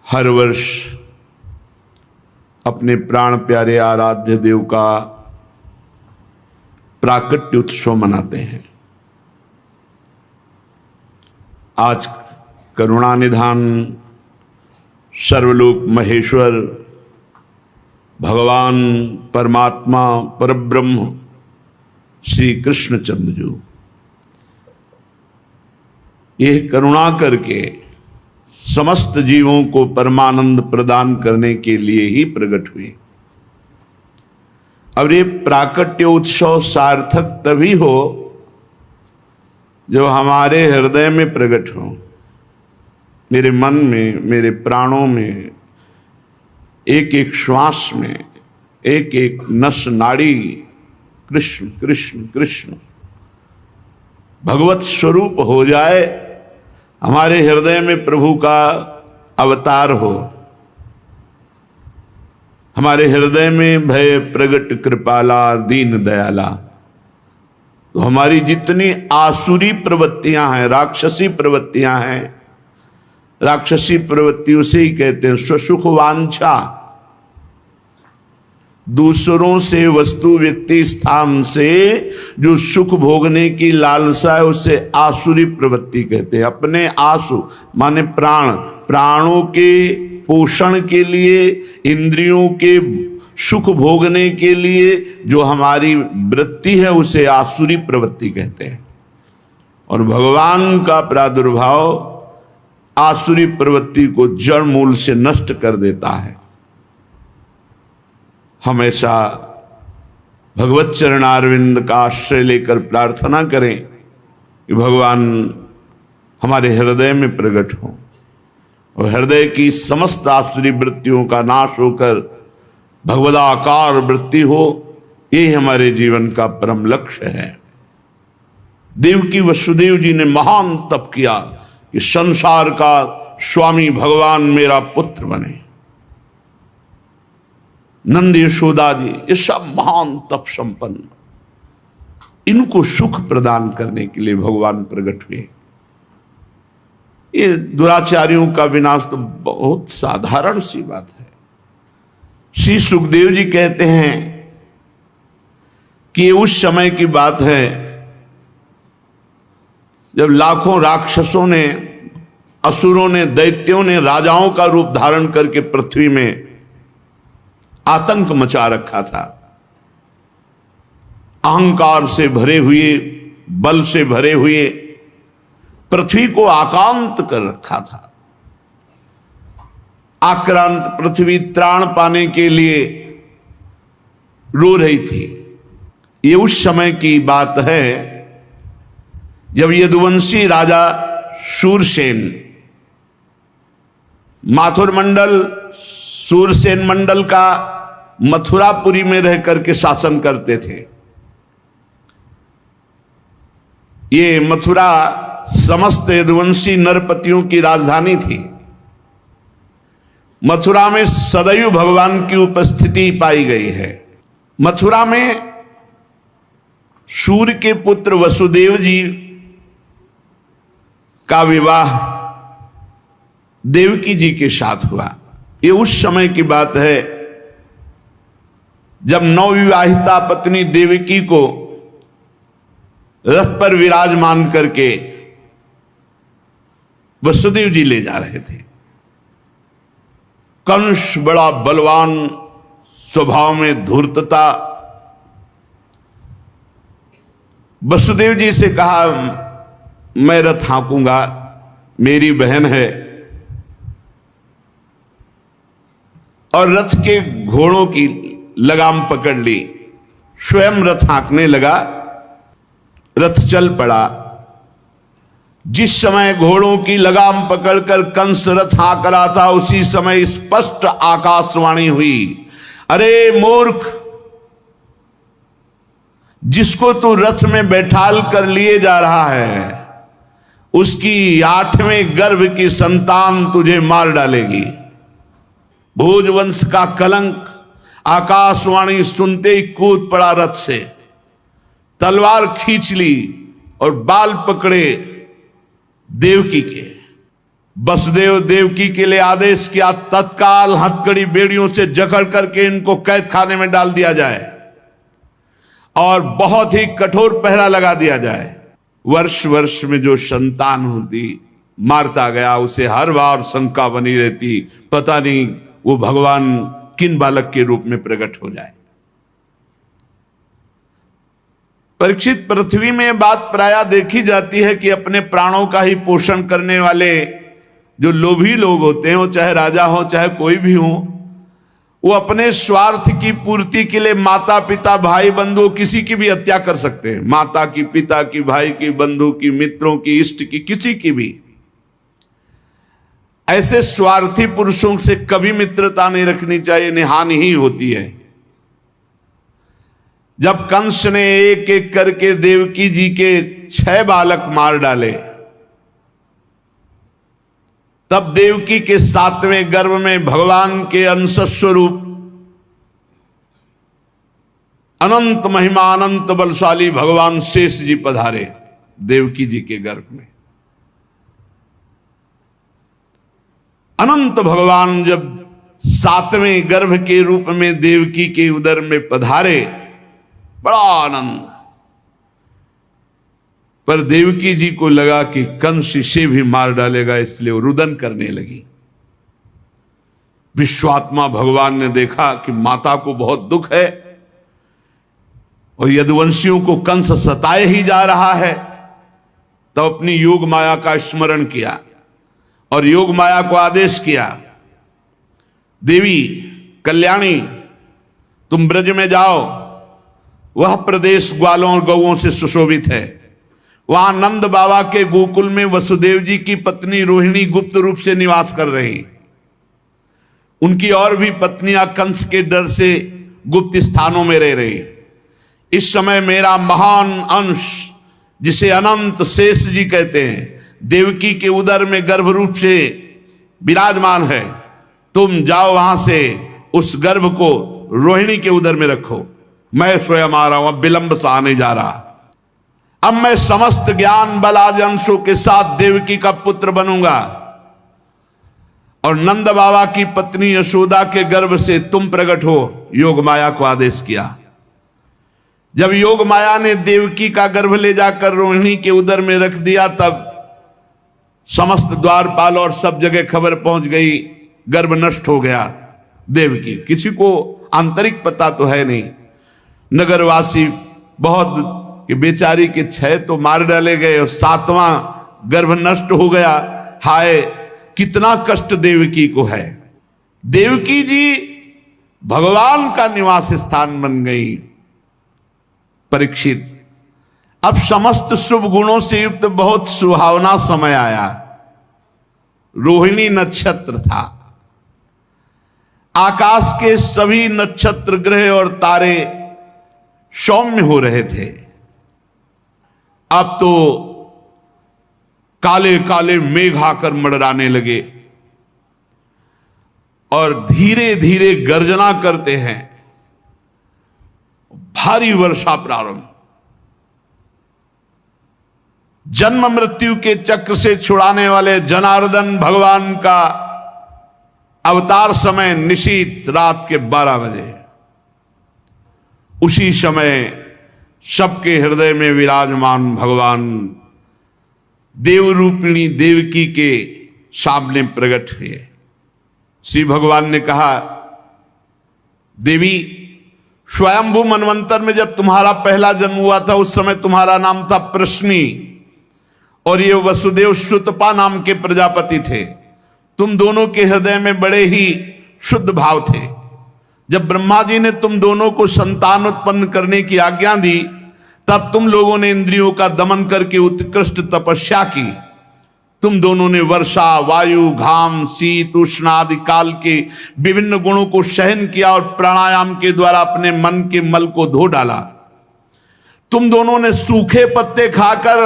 हर वर्ष अपने प्राण प्यारे आराध्य देव का प्राकट्य उत्सव मनाते हैं। आज करुणानिधान सर्वलोक महेश्वर भगवान परमात्मा परब्रह्म श्री कृष्णचंद्र जी यह करुणा करके समस्त जीवों को परमानंद प्रदान करने के लिए ही प्रकट हुए। और ये प्राकट्य उत्सव सार्थक तभी हो जो हमारे हृदय में प्रकट हो, मेरे मन में, मेरे प्राणों में, एक एक श्वास में, एक एक नस नाड़ी कृष्ण कृष्ण कृष्ण भगवत स्वरूप हो जाए, हमारे हृदय में प्रभु का अवतार हो, हमारे हृदय में भय प्रगट कृपाला दीन दयाला। तो हमारी जितनी आसुरी प्रवृत्तियां हैं, राक्षसी प्रवृत्तियां हैं, राक्षसी प्रवृत्तियों से ही कहते हैं स्वसुख वांछा, दूसरों से वस्तु व्यक्ति स्थान से जो सुख भोगने की लालसा है उसे आसुरी प्रवृत्ति कहते हैं। अपने आसु माने प्राण, प्राणों के पोषण के लिए, इंद्रियों के सुख भोगने के लिए जो हमारी वृत्ति है उसे आसुरी प्रवृत्ति कहते हैं। और भगवान का प्रादुर्भाव आसुरी प्रवृत्ति को जड़ मूल से नष्ट कर देता है। हमेशा भगवत चरणारविंद का आश्रय लेकर प्रार्थना करें कि भगवान हमारे हृदय में प्रकट हो और हृदय की समस्त आसुरी वृत्तियों का नाश होकर भगवदाकार वृत्ति हो। यही हमारे जीवन का परम लक्ष्य है। देवकी वसुदेव जी ने महान तप किया कि संसार का स्वामी भगवान मेरा पुत्र बने। नंद यशोदा जी ये सब महान तप संपन्न, इनको सुख प्रदान करने के लिए भगवान प्रकट हुए। ये दुराचारियों का विनाश तो बहुत साधारण सी बात है। श्री सुखदेव जी कहते हैं कि ये उस समय की बात है जब लाखों राक्षसों ने, असुरों ने, दैत्यों ने राजाओं का रूप धारण करके पृथ्वी में आतंक मचा रखा था। अहंकार से भरे हुए, बल से भरे हुए पृथ्वी को आक्रांत कर रखा था। आक्रांत पृथ्वी त्राण पाने के लिए रो रही थी। ये उस समय की बात है जब यदुवंशी राजा शूरसेन माथुर मंडल, शूरसेन मंडल का मथुरापुरी में रह करके शासन करते थे। ये मथुरा समस्त यदुवंशी नरपतियों की राजधानी थी। मथुरा में सदैव भगवान की उपस्थिति पाई गई है। मथुरा में सूर्य के पुत्र वसुदेव जी का विवाह देवकी जी के साथ हुआ। ये उस समय की बात है जब नवविवाहिता पत्नी देवकी को रथ पर विराजमान करके वसुदेव जी ले जा रहे थे। कंस बड़ा बलवान, स्वभाव में धूर्तता, वसुदेव जी से कहा मैं रथ हाँकूंगा, मेरी बहन है। और रथ के घोड़ों की लगाम पकड़ ली, स्वयं रथ हाँकने लगा। रथ चल पड़ा। जिस समय घोड़ों की लगाम पकड़कर कंस रथ हाँक रहा था उसी समय स्पष्ट आकाशवाणी हुई, अरे मूर्ख, जिसको तू रथ में बैठाल कर लिए जा रहा है उसकी 8वें गर्भ की संतान तुझे मार डालेगी। भोजवंश का कलंक। आकाशवाणी सुनते ही कूद पड़ा रथ से, तलवार खींच ली और बाल पकड़े देवकी के। वसुदेव देवकी के लिए आदेश किया, तत्काल हथकड़ी बेड़ियों से जकड़ करके इनको कैद खाने में डाल दिया जाए और बहुत ही कठोर पहरा लगा दिया जाए। वर्ष वर्ष में जो संतान होती मारता गया, उसे हर बार शंका बनी रहती, पता नहीं वो भगवान किन बालक के रूप में प्रकट हो जाए। परीक्षित, पृथ्वी में बात प्रायः देखी जाती है कि अपने प्राणों का ही पोषण करने वाले जो लोभी लोग होते हैं, वो चाहे राजा हो चाहे कोई भी हो, वो अपने स्वार्थ की पूर्ति के लिए माता पिता भाई बंधु किसी की भी हत्या कर सकते हैं। माता की, पिता की, भाई की, बंधु की, मित्रों की, इष्ट की, किसी की भी। ऐसे स्वार्थी पुरुषों से कभी मित्रता नहीं रखनी चाहिए, इन्हें हानि ही होती है। जब कंस ने एक एक करके देवकी जी के 6 बालक मार डाले, तब देवकी के 7वें गर्भ में भगवान के अंश स्वरूप अनंत महिमा अनंत बलशाली भगवान शेष जी पधारे देवकी जी के गर्भ में। अनंत भगवान जब 7वें गर्भ के रूप में देवकी के उदर में पधारे, बड़ा आनंद। पर देवकी जी को लगा कि कंस इसे भी मार डालेगा, इसलिए वो रुदन करने लगी। विश्वात्मा भगवान ने देखा कि माता को बहुत दुख है और यदुवंशियों को कंस सताए ही जा रहा है, तब अपनी योग माया का स्मरण किया और योग माया को आदेश किया, देवी कल्याणी, तुम ब्रज में जाओ, वह प्रदेश ग्वालों और गौओं से सुशोभित है। वहां नंद बाबा के गोकुल में वसुदेव जी की पत्नी रोहिणी गुप्त रूप से निवास कर रही। उनकी और भी पत्नियां कंस के डर से गुप्त स्थानों में रह रही। इस समय मेरा महान अंश, जिसे अनंत शेष जी कहते हैं, देवकी के उदर में गर्भ रूप से विराजमान है। तुम जाओ वहां से उस गर्भ को रोहिणी के उदर में रखो। मैं स्वयं आ रहा हूं, अब विलंब से आने जा रहा। अब मैं समस्त ज्ञान बल आदि अंशों के साथ देवकी का पुत्र बनूंगा और नंद बाबा की पत्नी यशोदा के गर्भ से तुम प्रकट हो। योग माया को आदेश किया। जब योग माया ने देवकी का गर्भ ले जाकर रोहिणी के उदर में रख दिया, तब समस्त द्वारपाल और सब जगह खबर पहुंच गई, गर्भ नष्ट हो गया देवकी। किसी को आंतरिक पता तो है नहीं। नगरवासी बहुत कि बेचारी के 6 तो मार डाले गए और 7वां गर्भ नष्ट हो गया। हाय, कितना कष्ट देवकी को है। देवकी जी भगवान का निवास स्थान बन गई। परीक्षित, अब समस्त शुभ गुणों से युक्त बहुत सुहावना समय आया। रोहिणी नक्षत्र था। आकाश के सभी नक्षत्र, ग्रह और तारे सौम्य हो रहे थे। अब तो काले काले मेघ आकर मंडराने लगे और धीरे धीरे गर्जना करते हैं। भारी वर्षा प्रारंभ। जन्म मृत्यु के चक्र से छुड़ाने वाले जनार्दन भगवान का अवतार समय निशीत रात के 12 बजे। उसी समय सबके हृदय में विराजमान भगवान देवरूपिणी देवकी के सामने प्रकट हुए। श्री भगवान ने कहा, देवी, स्वयंभू मनवंतर में जब तुम्हारा पहला जन्म हुआ था, उस समय तुम्हारा नाम था प्रश्नी और ये वसुदेव सुतपा नाम के प्रजापति थे। तुम दोनों के हृदय में बड़े ही शुद्ध भाव थे। जब ब्रह्मा जी ने तुम दोनों को संतान उत्पन्न करने की आज्ञा दी, तब तुम लोगों ने इंद्रियों का दमन करके उत्कृष्ट तपस्या की। तुम दोनों ने वर्षा, वायु, घाम, शीत, उष्ण आदि काल के विभिन्न गुणों को सहन किया और प्राणायाम के द्वारा अपने मन के मल को धो डाला। तुम दोनों ने सूखे पत्ते खाकर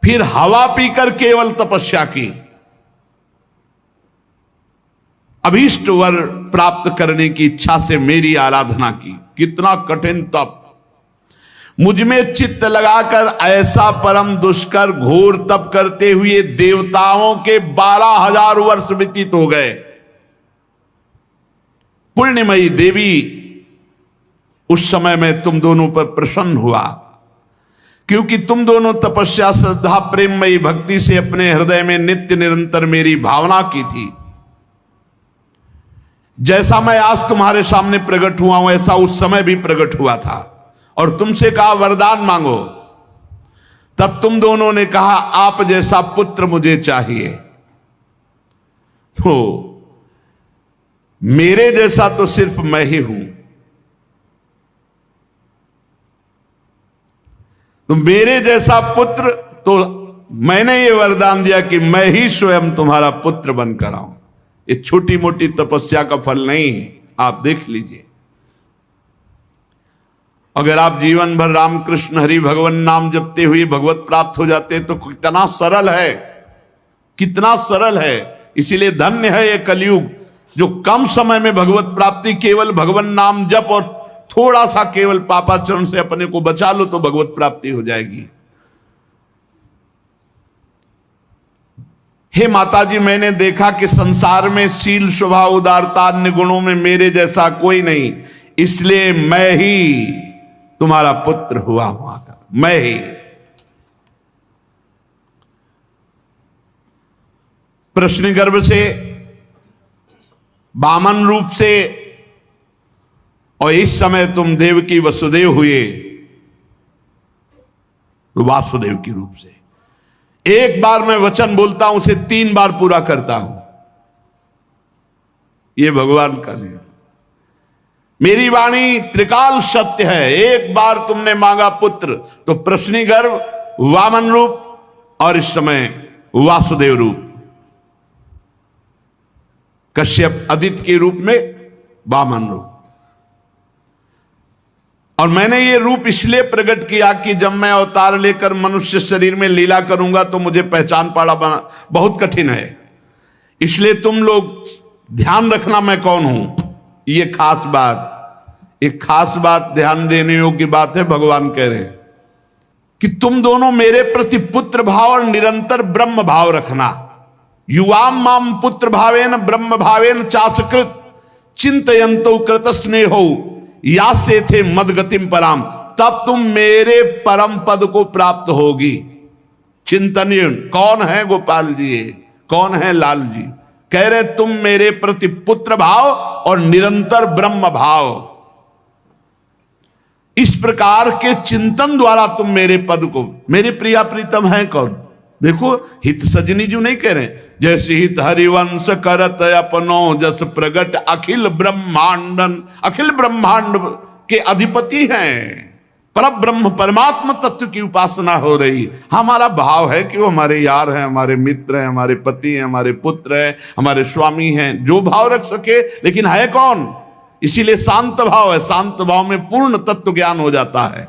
फिर हवा पीकर केवल तपस्या की। अभीष्ट वर प्राप्त करने की इच्छा से मेरी आराधना की। कितना कठिन तप। मुझ में चित्त लगाकर ऐसा परम दुष्कर घोर तप करते हुए देवताओं के 12,000 वर्ष व्यतीत हो गए। पुण्यमयी देवी उस समय में तुम दोनों पर प्रसन्न हुआ, क्योंकि तुम दोनों तपस्या, श्रद्धा, प्रेममयी भक्ति से अपने हृदय में नित्य निरंतर मेरी भावना की थी। जैसा मैं आज तुम्हारे सामने प्रकट हुआ हूं, ऐसा उस समय भी प्रकट हुआ था, और तुमसे कहा वरदान मांगो। तब तुम दोनों ने कहा आप जैसा पुत्र मुझे चाहिए। तो मेरे जैसा तो सिर्फ मैं ही हूं, तो मेरे जैसा पुत्र, तो मैंने ये वरदान दिया कि मैं ही स्वयं तुम्हारा पुत्र बनकर आऊं। ये छोटी मोटी तपस्या का फल नहीं है, आप देख लीजिए। अगर आप जीवन भर रामकृष्ण हरि भगवान नाम जपते हुए भगवत प्राप्त हो जाते तो कितना सरल है, कितना सरल है। इसीलिए धन्य है ये कलयुग जो कम समय में भगवत प्राप्ति, केवल भगवान नाम जप और थोड़ा सा केवल पापाचरण से अपने को बचा लो तो भगवत प्राप्ति हो जाएगी। हे माता जी, मैंने देखा कि संसार में शील, स्वभाव, उदारता, अन्य गुणों में मेरे जैसा कोई नहीं, इसलिए मैं ही तुम्हारा पुत्र हुआ हूं। मैं ही प्रश्न गर्भ से, वामन रूप से, और इस समय तुम देवकी वसुदेव हुए वासुदेव के रूप से। एक बार मैं वचन बोलता हूं, उसे 3 बार पूरा करता हूं। यह भगवान का नियम। मेरी वाणी त्रिकाल सत्य है। एक बार तुमने मांगा पुत्र तो प्रश्नी गर्भ, वामन रूप, और इस समय वासुदेव रूप, कश्यप आदित्य के रूप में वामन रूप। और मैंने ये रूप इसलिए प्रकट किया कि जब मैं अवतार लेकर मनुष्य शरीर में लीला करूंगा तो मुझे पहचान पाना बहुत कठिन है। इसलिए तुम लोग ध्यान रखना मैं कौन हूं। ये खास बात, एक खास बात ध्यान देने योग्य बात है। भगवान कह रहे हैं कि तुम दोनों मेरे प्रति पुत्र भाव और निरंतर ब्रह्म भाव रखना। युवाम माम पुत्र भावेन ब्रह्म भावेन चाचकृत चिंतयंतो कृत स्नेहो या से थे मदगतिम पराम, तब तुम मेरे परम पद को प्राप्त होगी। चिंतनीय कौन है गोपाल जी, कौन है लाल जी? कह रहे तुम मेरे प्रति पुत्र भाव और निरंतर ब्रह्म भाव, इस प्रकार के चिंतन द्वारा तुम मेरे पद को, मेरे प्रिया प्रीतम है कौन? देखो हित सजनी जो नहीं कह रहे, जैसे हित हरिवंश करत अपनो जस प्रगट अखिल ब्रह्मांडन, अखिल ब्रह्मांड के अधिपति हैं। पर ब्रह्म परमात्मा तत्व की उपासना हो रही। हमारा भाव है कि वो हमारे यार हैं, हमारे मित्र हैं, हमारे पति हैं, हमारे पुत्र हैं, हमारे स्वामी हैं, जो भाव रख सके, लेकिन है कौन? इसीलिए शांत भाव है। शांत भाव में पूर्ण तत्व ज्ञान हो जाता है।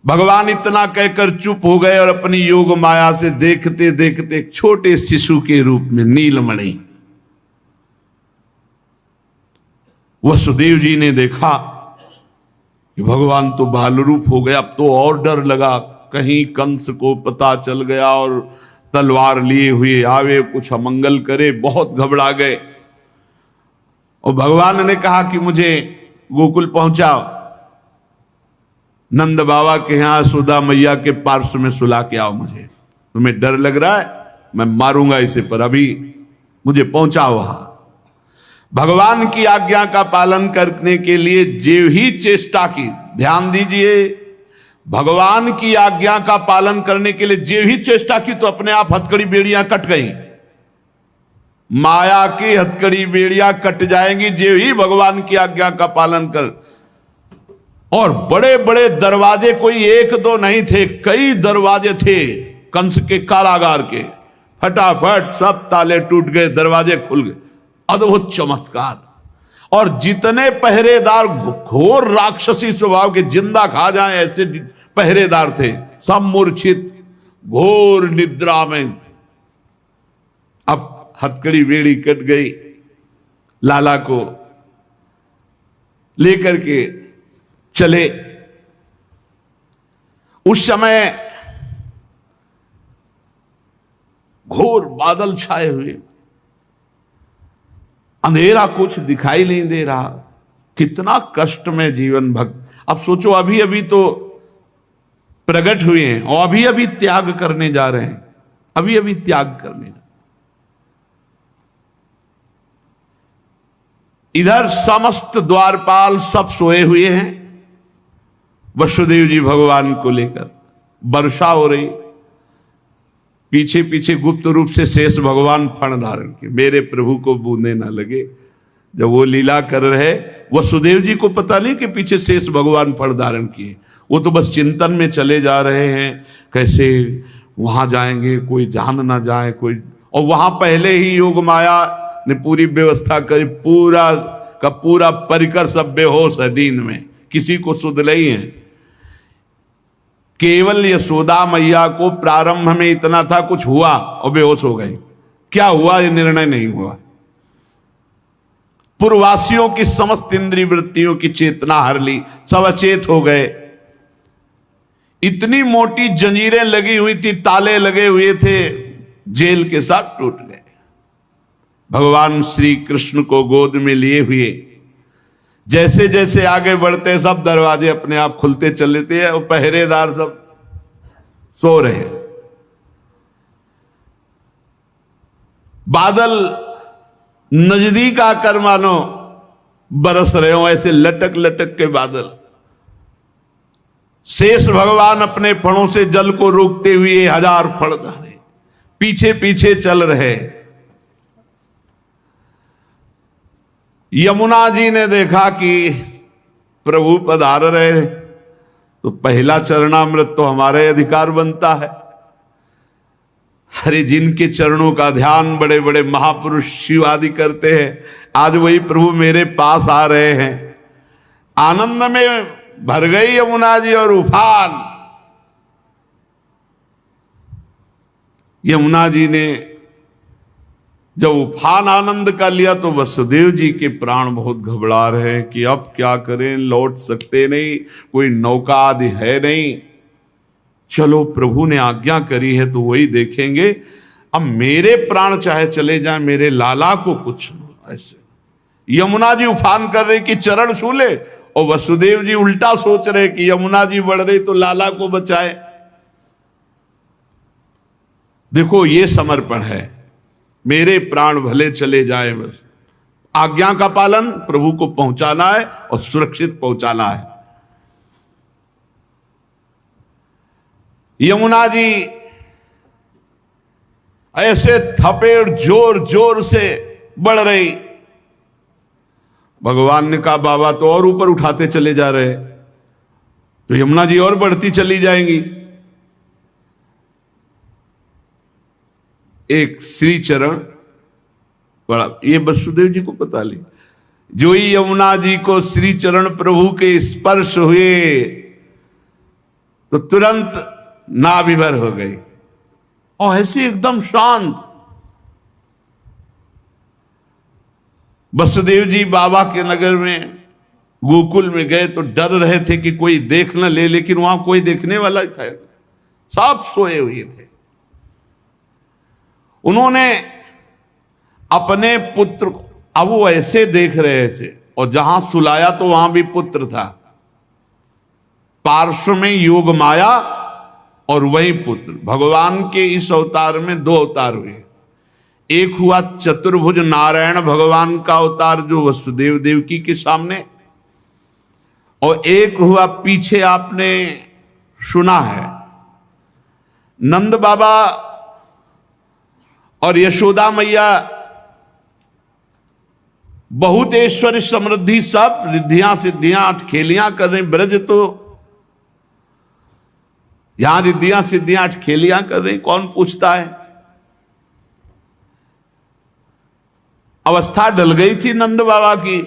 भगवान इतना कहकर चुप हो गए और अपनी योग माया से देखते देखते एक छोटे शिशु के रूप में नीलमणि, वसुदेव जी ने देखा कि भगवान तो बाल रूप हो गया। अब तो और डर लगा, कहीं कंस को पता चल गया और तलवार लिए हुए आवे, कुछ अमंगल करे। बहुत घबरा गए और भगवान ने कहा कि मुझे गोकुल पहुंचाओ, नंद बाबा के यहां सुधा मैया के पार्श्व में सुला के आओ। मुझे तुम्हें डर लग रहा है, मैं मारूंगा इसे, पर अभी मुझे पहुंचाओ वहां। भगवान की आज्ञा का पालन करने के लिए जो ही चेष्टा की, ध्यान दीजिए, भगवान की आज्ञा का पालन करने के लिए जो ही चेष्टा की तो अपने आप हथकड़ी बेड़ियां कट गई। माया की हथकड़ी बेड़ियां कट जाएंगी जो ही भगवान की आज्ञा का पालन कर। और बड़े बड़े दरवाजे, कोई एक दो नहीं थे, कई दरवाजे थे कंस के कारागार के। फटाफट सब ताले टूट गए, दरवाजे खुल गए। अद्भुत चमत्कार। और जितने पहरेदार घोर राक्षसी स्वभाव के, जिंदा खा जाएं ऐसे पहरेदार थे, सब मूर्छित घोर निद्रा में। अब हथकड़ी बेड़ी कट गई, लाला को लेकर के चले उस समय घोर बादल छाए हुए, अंधेरा, कुछ दिखाई नहीं दे रहा। कितना कष्ट में जीवन भक्त। अब सोचो, अभी अभी तो प्रकट हुए हैं और अभी अभी त्याग करने जा रहे हैं, अभी अभी त्याग करने जा। इधर समस्त द्वारपाल सब सोए हुए हैं, वसुदेव जी भगवान को लेकर। वर्षा हो रही, पीछे पीछे गुप्त रूप से शेष भगवान फण धारण किए, मेरे प्रभु को बूंदे ना लगे। जब वो लीला कर रहे, वसुदेव जी को पता नहीं कि पीछे शेष भगवान फण धारण किए। वो तो बस चिंतन में चले जा रहे हैं, कैसे वहां जाएंगे, कोई जान ना जाए कोई। और वहां पहले ही योग माया ने पूरी व्यवस्था करी, पूरा का पूरा परिकर सब बेहोश है नींद में, किसी को सुध नहीं है। केवल यशोदा मैया को प्रारंभ में इतना था, कुछ हुआ और बेहोश हो गए। क्या हुआ ये निर्णय नहीं हुआ। पूर्ववासियों की समस्त इंद्रिय वृत्तियों की चेतना हर ली, सब अचेत हो गए। इतनी मोटी जंजीरें लगी हुई थी, ताले लगे हुए थे, जेल के साथ टूट गए। भगवान श्री कृष्ण को गोद में लिए हुए जैसे जैसे आगे बढ़ते, सब दरवाजे अपने आप खुलते चले थे और पहरेदार सब सो रहे। बादल नजदीक आकर मानो बरस रहे हो, ऐसे लटक लटक के बादल। शेष भगवान अपने फणों से जल को रोकते हुए 1000 फण धारे पीछे पीछे चल रहे। यमुना जी ने देखा कि प्रभु पधार रहे, तो पहला चरणामृत तो हमारे अधिकार बनता है। अरे जिनके चरणों का ध्यान बड़े बड़े महापुरुष शिव आदि करते हैं, आज वही प्रभु मेरे पास आ रहे हैं। आनंद में भर गई यमुना जी और उफान। यमुना जी ने जब उफान आनंद का लिया तो वसुदेव जी के प्राण बहुत घबरा रहे हैं कि अब क्या करें, लौट सकते नहीं, कोई नौका आदि है नहीं। चलो प्रभु ने आज्ञा करी है तो वही देखेंगे। अब मेरे प्राण चाहे चले जाएं, मेरे लाला को कुछ ऐसे। यमुना जी उफान कर रहे कि चरण छू ले, और वसुदेव जी उल्टा सोच रहे कि यमुना जी बढ़ रही तो लाला को बचाए। देखो ये समर्पण है, मेरे प्राण भले चले जाए, बस आज्ञा का पालन, प्रभु को पहुंचाना है और सुरक्षित पहुंचाना है। यमुना जी ऐसे थपेड़ जोर जोर से बढ़ रही। भगवान ने कहा बाबा तो और ऊपर उठाते चले जा रहे, तो यमुना जी और बढ़ती चली जाएंगी। एक श्री चरण बड़ा, ये वसुदेव जी को पता ली, जो ही यमुना जी को श्री चरण प्रभु के स्पर्श हुए तो तुरंत नाभिभर हो गई और ऐसे एकदम शांत। वसुदेव जी बाबा के नगर में गोकुल में गए तो डर रहे थे कि कोई देख न ले, लेकिन वहां कोई देखने वाला था, सब सोए हुए थे। उन्होंने अपने पुत्र को, अब वो ऐसे देख रहे थे, और जहां सुलाया तो वहां भी पुत्र था, पार्श्व में योग माया और वही पुत्र। भगवान के इस अवतार में 2 अवतार हुए। एक हुआ चतुर्भुज नारायण भगवान का अवतार जो वसुदेव देवकी के सामने, और एक हुआ पीछे आपने सुना है, नंद बाबा और यशोदा मैया बहुत ऐश्वर्य समृद्धि सब रिद्धियां सिद्धियां अठखेलियां कर रही। ब्रज तो यहां रिद्धियां सिद्धियां अठखेलियां कर रही, कौन पूछता है। अवस्था डल गई थी नंद बाबा की,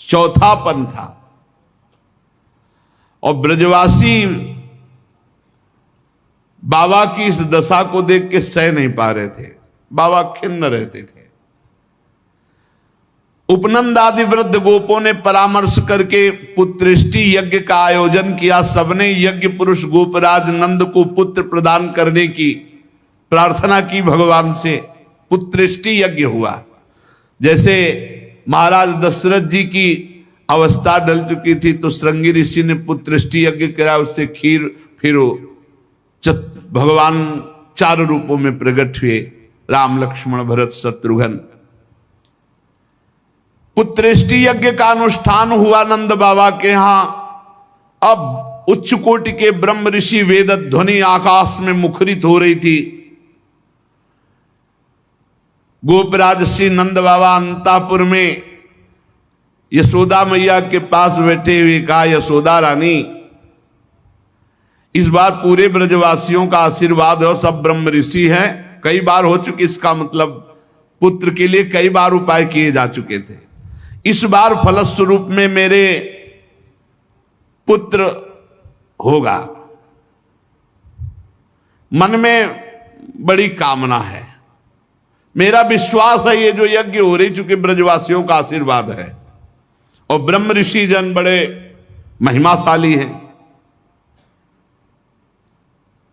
चौथापन था, और ब्रजवासी बाबा की इस दशा को देख के सह नहीं पा रहे थे। बाबा खिन्न रहते थे। उपनंद आदि वृद्ध गोपों ने परामर्श करके पुत्रेष्टि यज्ञ का आयोजन किया। सबने यज्ञ पुरुष गोपराज नंद को पुत्र प्रदान करने की प्रार्थना की भगवान से। पुत्रेष्टि यज्ञ हुआ। जैसे महाराज दशरथ जी की अवस्था डल चुकी थी तो श्रृंगी ऋषि ने पुत्रेष्टि यज्ञ करा, उससे खीर फिर भगवान 4 रूपों में प्रकट हुए, राम लक्ष्मण भरत शत्रुघ्न। पुत्रेष्टि यज्ञ का अनुष्ठान हुआ नंद बाबा के यहां। अब उच्च कोटि के ब्रह्म ऋषि वेद ध्वनि आकाश में मुखरित हो रही थी। गोपराज श्री नंद बाबा अंतापुर में यशोदा मैया के पास बैठे हुए कहा, यशोदा रानी इस बार पूरे ब्रजवासियों का आशीर्वाद हो, सब ब्रह्म ऋषि हैं। कई बार हो चुकी, इसका मतलब पुत्र के लिए कई बार उपाय किए जा चुके थे। इस बार फलस्वरूप में मेरे पुत्र होगा। मन में बड़ी कामना है, मेरा विश्वास है ये जो यज्ञ हो रही, चूंकि ब्रजवासियों का आशीर्वाद है और ब्रह्म ऋषि जन बड़े महिमाशाली हैं,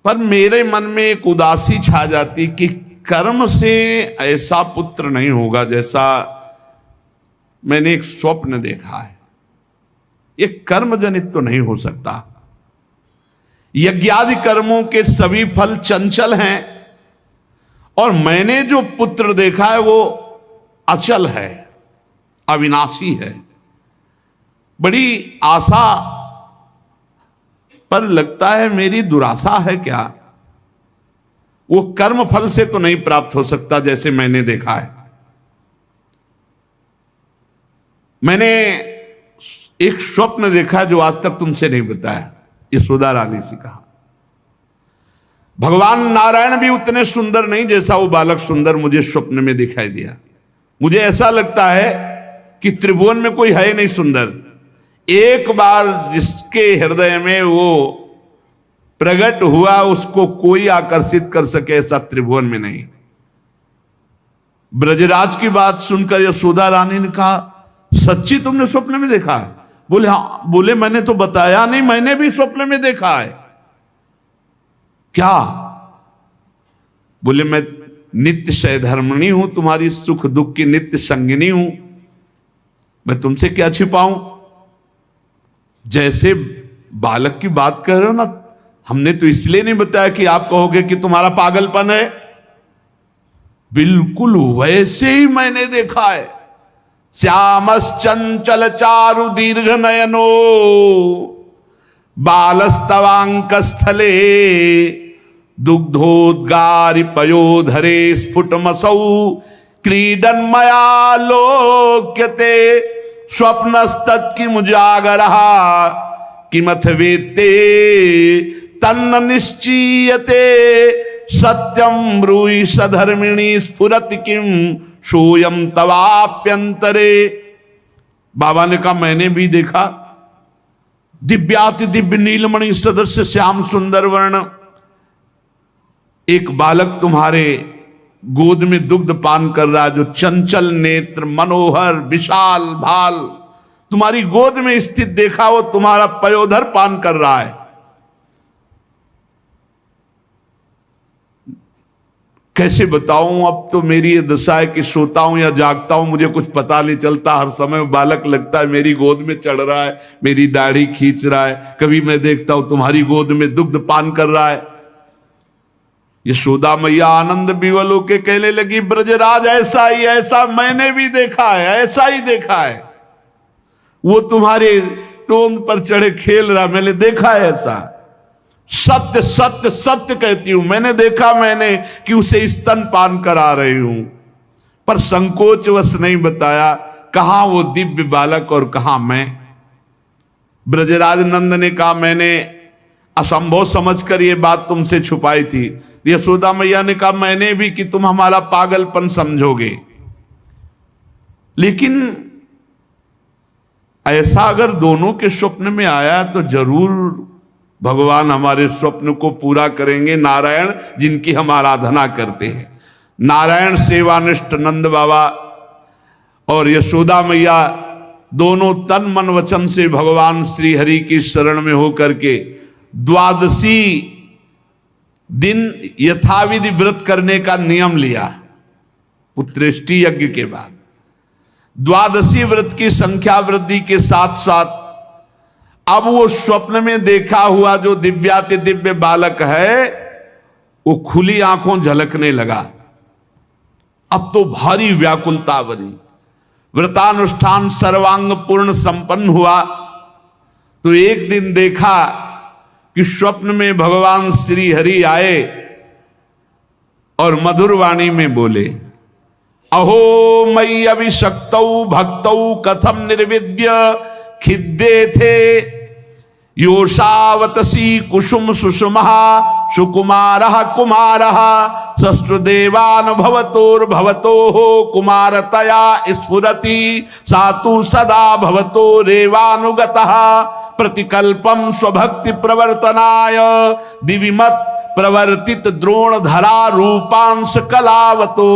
पर मेरे मन में एक उदासी छा जाती कि कर्म से ऐसा पुत्र नहीं होगा जैसा मैंने एक स्वप्न देखा है। ये कर्म जनित तो नहीं हो सकता। यज्ञादि कर्मों के सभी फल चंचल हैं और मैंने जो पुत्र देखा है वो अचल है, अविनाशी है। बड़ी आशा, पर लगता है मेरी दुराशा है क्या? वो कर्म फल से तो नहीं प्राप्त हो सकता जैसे मैंने देखा है। मैंने एक स्वप्न देखा जो आज तक तुमसे नहीं बताया, यशोदा रानी से कहा। भगवान नारायण भी उतने सुंदर नहीं जैसा वो बालक सुंदर मुझे स्वप्न में दिखाई दिया। मुझे ऐसा लगता है कि त्रिभुवन में कोई है नहीं सुंदर। एक बार जिसके हृदय में वो प्रकट हुआ उसको कोई आकर्षित कर सके ऐसा त्रिभुवन में नहीं। ब्रजराज की बात सुनकर यशोदा रानी ने कहा, सच्ची तुमने स्वप्न में देखा है? बोले हाँ। बोले मैंने तो बताया नहीं, मैंने भी स्वप्न में देखा है। क्या? बोले मैं नित्य सहधर्मिणी हूं, तुम्हारी सुख दुख की नित्य संगिनी हूं, मैं तुमसे क्या छिपाऊं। जैसे बालक की बात कर रहे हो ना, हमने तो इसलिए नहीं बताया कि आप कहोगे कि तुम्हारा पागलपन है। बिल्कुल वैसे ही मैंने देखा है। श्यामश्चंचल चारु दीर्घ नयनो बालस्तवांक स्थले दुग्धोद्गारि पयोधरे स्फुटमसौ क्रीडन मया लोक्यते स्वप्नस्तत्की मुजागरः किमथ वेत्ते तन्न निश्चीयते सत्यम ब्रूहि सधर्मिणी स्फुरति किम सोयम तवाप्यंतरे। बाबा ने कहा मैंने भी देखा। दिव्याति दिव्य नीलमणि सदस्य श्याम सुंदर वर्ण एक बालक तुम्हारे गोद में दुग्ध पान कर रहा है, जो चंचल नेत्र मनोहर विशाल भाल तुम्हारी गोद में स्थित देखा, वो तुम्हारा पयोधर पान कर रहा है। कैसे बताऊं, अब तो मेरी ये दशा है कि सोता हूं या जागता हूं मुझे कुछ पता नहीं चलता। हर समय बालक लगता है मेरी गोद में चढ़ रहा है, मेरी दाढ़ी खींच रहा है। कभी मैं देखता हूं तुम्हारी गोद में दुग्ध पान कर रहा है। यशोदा मैया आनंद विवल होके कहने लगी, ब्रजराज ऐसा ही, ऐसा मैंने भी देखा है, ऐसा ही देखा है। वो तुम्हारे टोन पर चढ़े खेल रहा, मैंने देखा है ऐसा। सत्य सत्य सत्य कहती हूं, मैंने देखा मैंने कि उसे स्तन पान करा रही हूं, पर संकोचवश नहीं बताया कहां वो दिव्य बालक और कहां मैं। ब्रजराज नंद ने कहा मैंने असंभव समझकर ये बात तुमसे छुपाई थी। यशोदा मैया ने कहा मैंने भी, कि तुम हमारा पागलपन समझोगे। लेकिन ऐसा अगर दोनों के स्वप्न में आया तो जरूर भगवान हमारे स्वप्न को पूरा करेंगे। नारायण जिनकी हम आराधना करते हैं, नारायण सेवानिष्ठ नंद बाबा और यशोदा मैया दोनों तन मन वचन से भगवान श्री हरि की शरण में होकर के द्वादशी दिन यथाविधि व्रत करने का नियम लिया। पुत्रेष्टि यज्ञ के बाद द्वादशी व्रत की संख्या वृद्धि के साथ साथ अब वो स्वप्न में देखा हुआ जो दिव्याति दिव्य बालक है वो खुली आंखों झलकने लगा। अब तो भारी व्याकुलता बनी। व्रतानुष्ठान सर्वांग पूर्ण संपन्न हुआ तो एक दिन देखा कि स्वप्न में भगवान श्री हरि आए और मधुर वाणी में बोले, अहो मयि अभिषक्तौ भक्तौ कथम निर्विद्य खिद्दे थे योषावतसी कुसुम सुषुमः सुकुमारः कुमारः सष्ट्देवान भवतोर्भवतोः कुमारतया स्फुरति सातु सदा भवतो रेवानुगतः प्रतिकल्पम स्वभक्ति प्रवर्तनाय दिविमत प्रवर्तित द्रोण धरा रूपांश कलावतो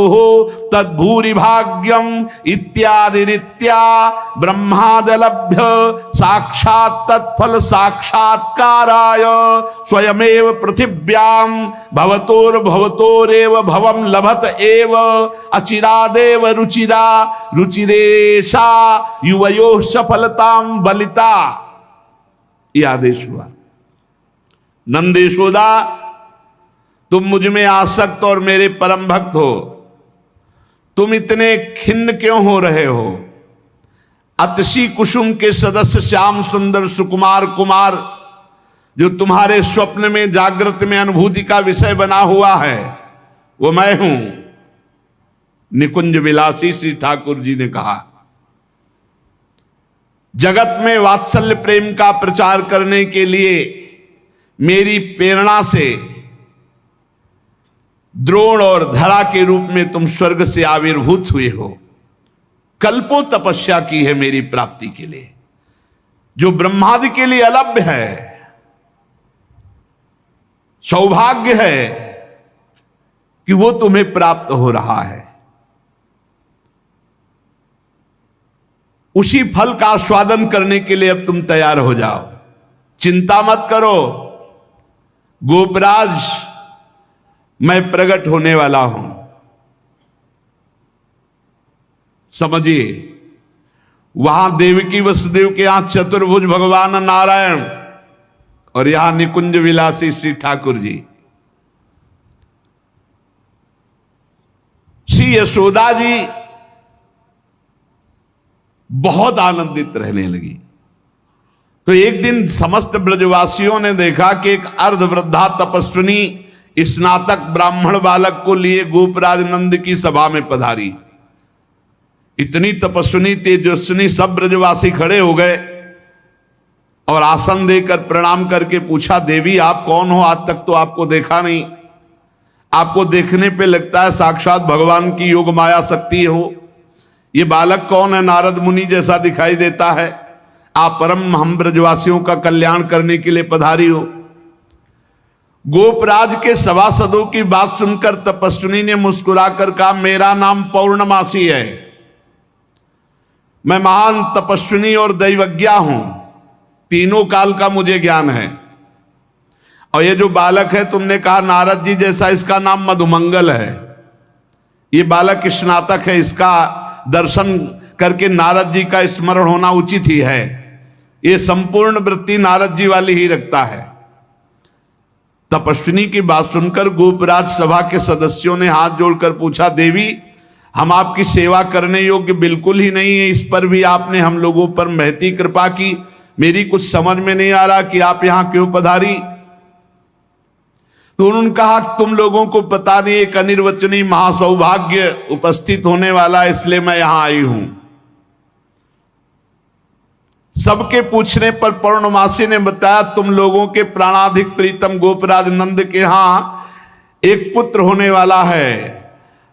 तद्भूरि भाग्यम इत्यादि रीत्या ब्रह्मादलभ्य साक्षात् तत्फल साक्षात्काराय स्वयमेव पृथिव्यां भवतोर्भवतोरेव भवम लभत एव अचिरादेव रुचिरा रुचिरेशा युवयो सफलतां बलिता। यह आदेश हुआ, नंद यशोदा तुम मुझ में आसक्त और मेरे परम भक्त हो, तुम इतने खिन्न क्यों हो रहे हो? अतसी कुसुम के सदस्य श्याम सुंदर सुकुमार कुमार जो तुम्हारे स्वप्न में जागृत में अनुभूति का विषय बना हुआ है वो मैं हूं। निकुंज विलासी श्री ठाकुर जी ने कहा, जगत में वात्सल्य प्रेम का प्रचार करने के लिए मेरी प्रेरणा से द्रोण और धरा के रूप में तुम स्वर्ग से आविर्भूत हुए हो। कल्पों तपस्या की है मेरी प्राप्ति के लिए, जो ब्रह्मादि के लिए अलभ्य है, सौभाग्य है कि वो तुम्हें प्राप्त हो रहा है। उसी फल का आस्वादन करने के लिए अब तुम तैयार हो जाओ, चिंता मत करो। गोपराज मैं प्रकट होने वाला हूं। समझिए, वहां देवकी वसुदेव के यहां चतुर्भुज भगवान नारायण और यहां निकुंज विलासी श्री ठाकुर जी। श्री यशोदा जी बहुत आनंदित रहने लगी। तो एक दिन समस्त ब्रजवासियों ने देखा कि एक अर्धवृद्धा तपस्विनी स्नातक ब्राह्मण बालक को लिए गोपराज नंद की सभा में पधारी। इतनी तपस्विनी तेजस्विनी सब ब्रजवासी खड़े हो गए और आसन देकर प्रणाम करके पूछा, देवी आप कौन हो? आज तक तो आपको देखा नहीं। आपको देखने पे लगता है साक्षात भगवान की योग माया शक्ति हो। ये बालक कौन है? नारद मुनि जैसा दिखाई देता है। आप परम हम ब्रजवासियों का कल्याण करने के लिए पधारी हो। गोपराज के सभासदों की बात सुनकर तपस्विनी ने मुस्कुराकर कहा, मेरा नाम पौर्णमासी है, मैं महान तपस्विनी और दैवज्ञा हूं, तीनों काल का मुझे ज्ञान है। और ये जो बालक है तुमने कहा नारद जी जैसा, इसका नाम मधुमंगल है। ये बालक स्नातक है, इसका दर्शन करके नारद जी का स्मरण होना उचित ही है। ये संपूर्ण वृत्ति नारद जी वाली ही रखता है। तपस्विनी की बात सुनकर गोपराज सभा के सदस्यों ने हाथ जोड़कर पूछा, देवी हम आपकी सेवा करने योग्य बिल्कुल ही नहीं है, इस पर भी आपने हम लोगों पर महती कृपा की। मेरी कुछ समझ में नहीं आ रहा कि आप यहां क्यों पधारी। तो उन्होंने कहा, तुम लोगों को पता नहीं एक अनिर्वचनीय महासौभाग्य उपस्थित होने वाला है, इसलिए मैं यहां आई हूं। सबके पूछने पर पौर्णमासी ने बताया, तुम लोगों के प्राणाधिक प्रीतम गोपराज नंद के यहां एक पुत्र होने वाला है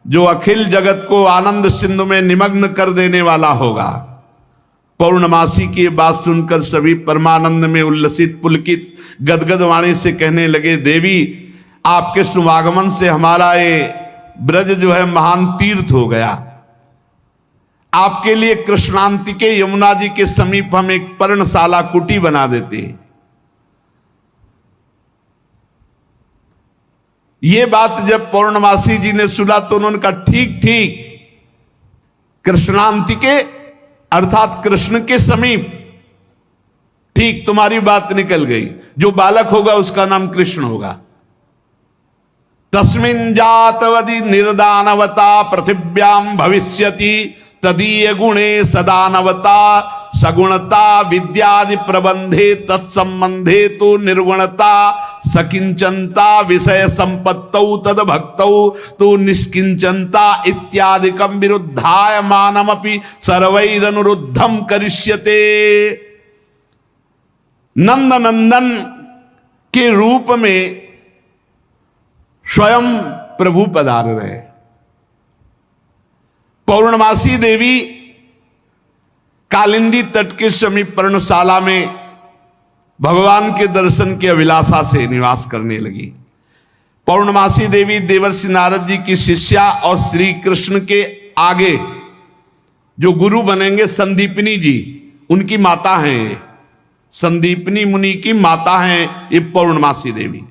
जो अखिल जगत को आनंद सिंधु में निमग्न कर देने वाला होगा। पौर्णमासी की बात सुनकर सभी परमानंद में उल्लसित पुलकित गदगद वाणी से कहने लगे, देवी आपके शुभागमन से हमारा ये ब्रज जो है महान तीर्थ हो गया। आपके लिए कृष्णांतिके यमुना जी के समीप हम एक पर्णशाला कुटी बना देते हैं। ये बात जब पौर्णमासी जी ने सुना तो उन्होंने कहा ठीक ठीक, कृष्णांतिके अर्थात कृष्ण के समीप, ठीक तुम्हारी बात निकल गई, जो बालक होगा उसका नाम कृष्ण होगा। तस्मिन् जातवदि निर्दानवता पृथिव्याम भविष्यति तदीय गुणे सदानवता सगुणता विद्यादि प्रबंधे तत्संबंधे तो निर्गुणता सकिंचनता विषय संपत्तौ तद भक्तौ तो निष्किंचनता इत्यादिकम विरुद्धाय मानमपि सर्वैरनुरुद्धम करिष्यते। नंद नंदन के रूप में स्वयं प्रभु पधार रहे। पौर्णमासी देवी कालिंदी तट के समीप पर्णशाला में भगवान के दर्शन की अभिलाषा से निवास करने लगी। पौर्णमासी देवी देवर्षि नारद जी की शिष्या और श्री कृष्ण के आगे जो गुरु बनेंगे संदीपनी जी, उनकी माता हैं। संदीपनी मुनि की माता हैं ये पौर्णमासी देवी।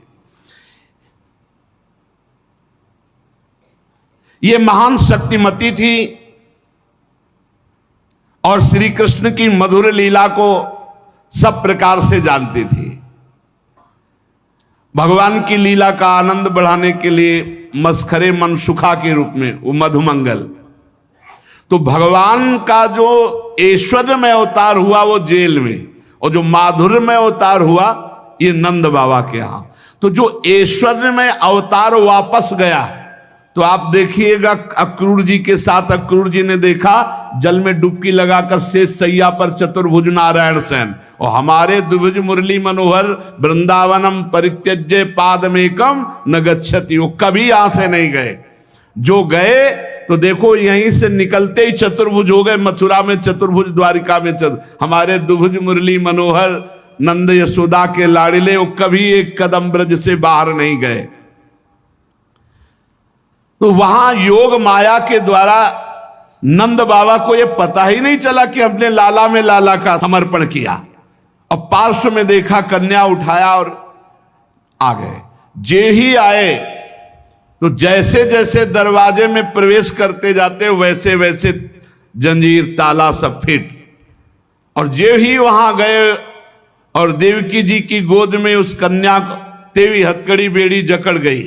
ये महान शक्तिमती थी और श्री कृष्ण की मधुर लीला को सब प्रकार से जानती थी। भगवान की लीला का आनंद बढ़ाने के लिए मस्खरे मनसुखा के रूप में वो मधुमंगल, तो भगवान का जो ऐश्वर्य में अवतार हुआ वो जेल में, और जो माधुर्य में अवतार हुआ ये नंद बाबा के यहां। तो जो ऐश्वर्य में अवतार वापस गया, तो आप देखिएगा अक्रूर जी के साथ अक्रूर जी ने देखा जल में डुबकी लगाकर शेष सैया पर चतुर्भुज नारायण सेन, और हमारे द्विभुज मुरली मनोहर वृंदावनम परित्यज्य पादमेकम न गच्छति, वो कभी यहां से नहीं गए। जो गए तो देखो यहीं से निकलते ही चतुर्भुज हो गए। मथुरा में चतुर्भुज, द्वारिका में हमारे द्विभुज मुरली मनोहर नंद यशोदा के लाड़िले, वो कभी एक कदम ब्रज से बाहर नहीं गए। तो वहां योग माया के द्वारा नंद बाबा को यह पता ही नहीं चला कि हमने लाला में लाला का समर्पण किया, और पार्श्व में देखा, कन्या उठाया और आ गए। जे ही आए तो जैसे जैसे दरवाजे में प्रवेश करते जाते वैसे वैसे जंजीर ताला सब फिट, और जे ही वहां गए और देवकी जी की गोद में उस कन्या को तेवी हथकड़ी बेड़ी जकड़ गई।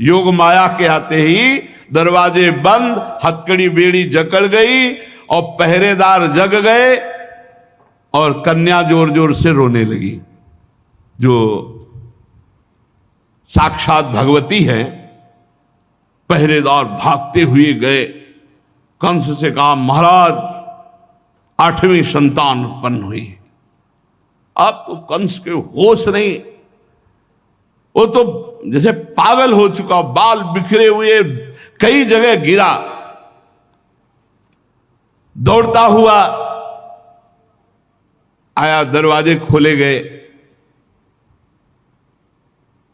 योग माया के आते ही दरवाजे बंद, हथकड़ी बेड़ी जकड़ गई और पहरेदार जग गए, और कन्या जोर जोर से रोने लगी। जो साक्षात भगवती है, पहरेदार भागते हुए गए, कंस से कहा महाराज 8वीं संतान उत्पन्न हुई। अब तो कंस के होश नहीं, वो तो जैसे पागल हो चुका, बाल बिखरे हुए, कई जगह गिरा, दौड़ता हुआ आया, दरवाजे खोले गए।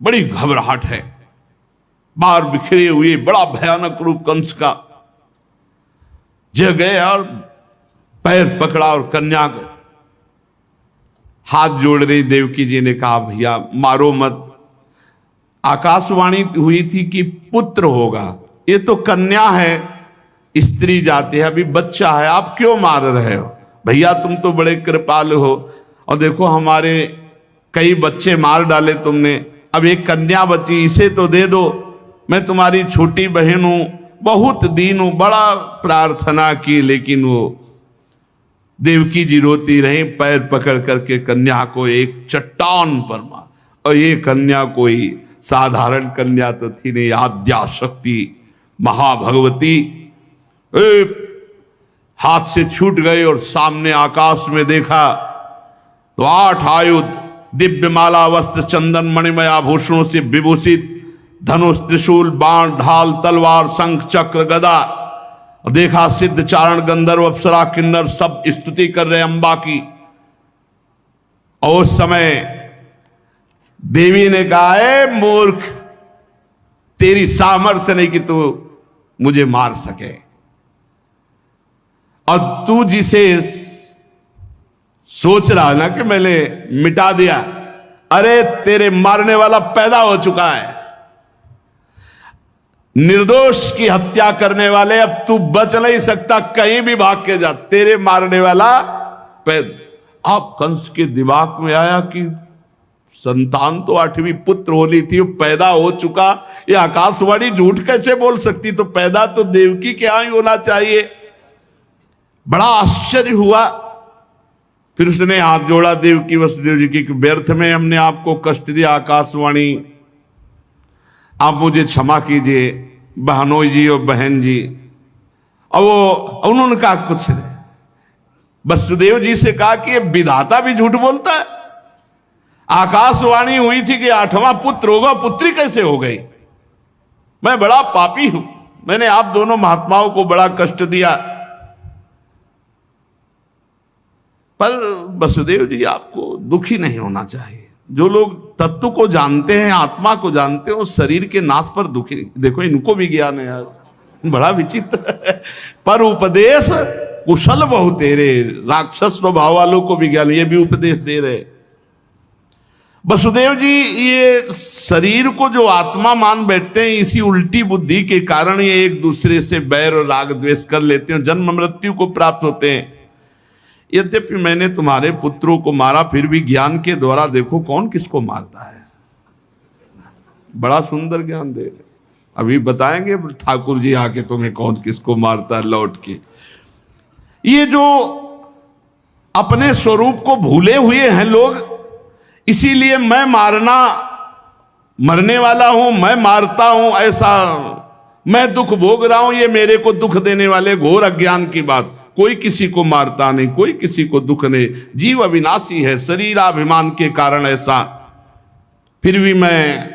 बड़ी घबराहट है, बाल बिखरे हुए, बड़ा भयानक रूप कंस का। जग गए और पैर पकड़ा और कन्या को हाथ जोड़ रही। देवकी जी ने कहा भैया मारो मत, आकाशवाणी हुई थी कि पुत्र होगा, ये तो कन्या है, स्त्री जाति है, अभी बच्चा है, आप क्यों मार रहे हो? भैया तुम तो बड़े कृपालु हो, और देखो हमारे कई बच्चे मार डाले तुमने, अब एक कन्या बची, इसे तो दे दो, मैं तुम्हारी छोटी बहन हूं, बहुत दीन हूं। बड़ा प्रार्थना की, लेकिन वो देवकी जी रोती रही, पैर पकड़ करके कन्या को एक चट्टान पर मार। और ये कन्या कोई साधारण कन्या तो थी नहीं, आद्या शक्ति महाभगवती। हाथ से छूट गई और सामने आकाश में देखा तो 8 आयुध, दिव्य माला वस्त्र चंदन मणिमय आभूषणों से विभूषित, धनुष त्रिशूल बाण ढाल तलवार शंख चक्र गदा। देखा सिद्ध चारण गंधर्व अप्सरा किन्नर सब स्तुति कर रहे अंबा की। और उस समय देवी ने कहा है मूर्ख, तेरी सामर्थ्य नहीं कि तू मुझे मार सके। और तू जिसे सोच रहा है ना कि मैंने मिटा दिया, अरे तेरे मारने वाला पैदा हो चुका है। निर्दोष की हत्या करने वाले, अब तू बच नहीं सकता, कहीं भी भाग के जा, तेरे मारने वाला पैदा। अब कंस के दिमाग में आया कि संतान तो 8वीं पुत्र होनी थी, पैदा हो चुका, ये आकाशवाणी झूठ कैसे बोल सकती, तो पैदा तो देवकी के यहां ही होना चाहिए। बड़ा आश्चर्य हुआ। फिर उसने हाथ जोड़ा देवकी वसुदेव जी की, व्यर्थ में हमने आपको कष्ट दिया आकाशवाणी, आप मुझे क्षमा कीजिए बहनोई जी और बहन जी। और वो उन्होंने कहा कुछ नहीं, वसुदेव जी से कहा कि ये विधाता भी झूठ बोलता है, आकाशवाणी हुई थी कि 8वां पुत्र होगा, पुत्री कैसे हो गई, मैं बड़ा पापी हूं, मैंने आप दोनों महात्माओं को बड़ा कष्ट दिया। पर वसुदेव जी आपको दुखी नहीं होना चाहिए, जो लोग तत्व को जानते हैं, आत्मा को जानते हैं, वो शरीर के नाश पर दुखी। देखो इनको भी ज्ञान है यार, बड़ा विचित्र है। पर उपदेश कुशल बहु तेरे, राक्षस स्वभाव वालों को भी ज्ञान, ये भी उपदेश दे रहे। वसुदेव जी ये शरीर को जो आत्मा मान बैठते हैं, इसी उल्टी बुद्धि के कारण ये एक दूसरे से बैर और राग द्वेष कर लेते हैं, जन्म मृत्यु को प्राप्त होते हैं। यद्यपि मैंने तुम्हारे पुत्रों को मारा, फिर भी ज्ञान के द्वारा देखो कौन किसको मारता है। बड़ा सुंदर ज्ञान दे रहे, अभी बताएंगे ठाकुर जी आके तुम्हें कौन किसको मारता है लौट के। ये जो अपने स्वरूप को भूले हुए हैं लोग, इसीलिए मैं मरने वाला हूं, मैं मारता हूं, ऐसा मैं दुख भोग रहा हूं, ये मेरे को दुख देने वाले घोर अज्ञान की बात। कोई किसी को मारता नहीं, कोई किसी को दुख नहीं, जीव अविनाशी है, शरीराभिमान के कारण ऐसा। फिर भी मैं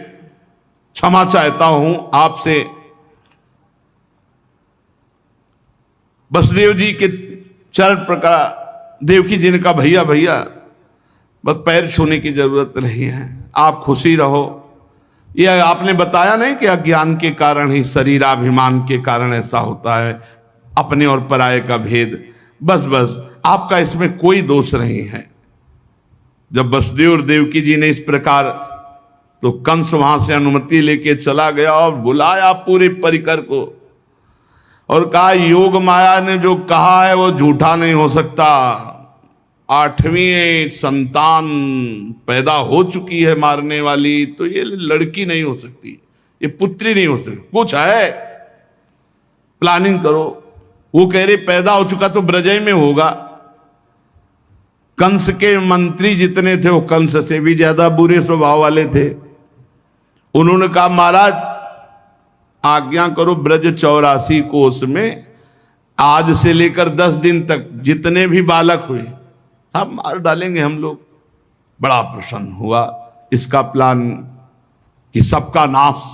क्षमा चाहता हूं आपसे। वसुदेव जी के चरण प्रकार, देवकी जी ने कहा भैया भैया बस पैर छूने की जरूरत नहीं है, आप खुशी रहो। यह आपने बताया नहीं कि अज्ञान के कारण ही, शरीराभिमान के कारण ऐसा होता है, अपने और पराये का भेद, बस बस आपका इसमें कोई दोष नहीं है। जब वसुदेव और देवकी जी ने इस प्रकार, तो कंस वहां से अनुमति लेके चला गया और बुलाया पूरे परिकर को और कहा योग माया ने जो कहा है वो झूठा नहीं हो सकता। 8वीं संतान पैदा हो चुकी है मारने वाली, तो ये लड़की नहीं हो सकती, ये पुत्री नहीं हो सकती, कुछ है, प्लानिंग करो। वो कह रहे पैदा हो चुका तो ब्रजय में होगा। कंस के मंत्री जितने थे वो कंस से भी ज्यादा बुरे स्वभाव वाले थे। उन्होंने कहा महाराज आज्ञा करो, ब्रज 84 कोस में आज से लेकर 10 दिन तक जितने भी बालक हुए सब मार डालेंगे हम लोग। बड़ा प्रसन्न हुआ इसका प्लान कि सबका नाश,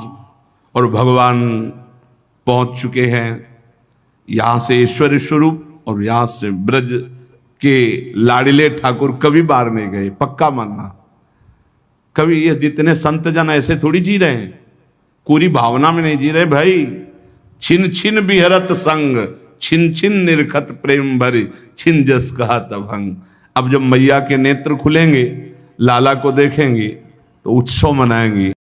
और भगवान पहुंच चुके हैं यहां से ईश्वर स्वरूप, और यहां से ब्रज के लाडिले ठाकुर कभी बाहर नहीं गए, पक्का मानना। कभी ये जितने संत जन ऐसे थोड़ी जी रहे हैं, पूरी भावना में नहीं जी रहे भाई। छिन छिन बिहरत संग, छिन छिन निरखत प्रेम भरी, छिन जस कहा तभंग। अब जब मैया के नेत्र खुलेंगे, लाला को देखेंगे तो उत्सव मनाएंगे।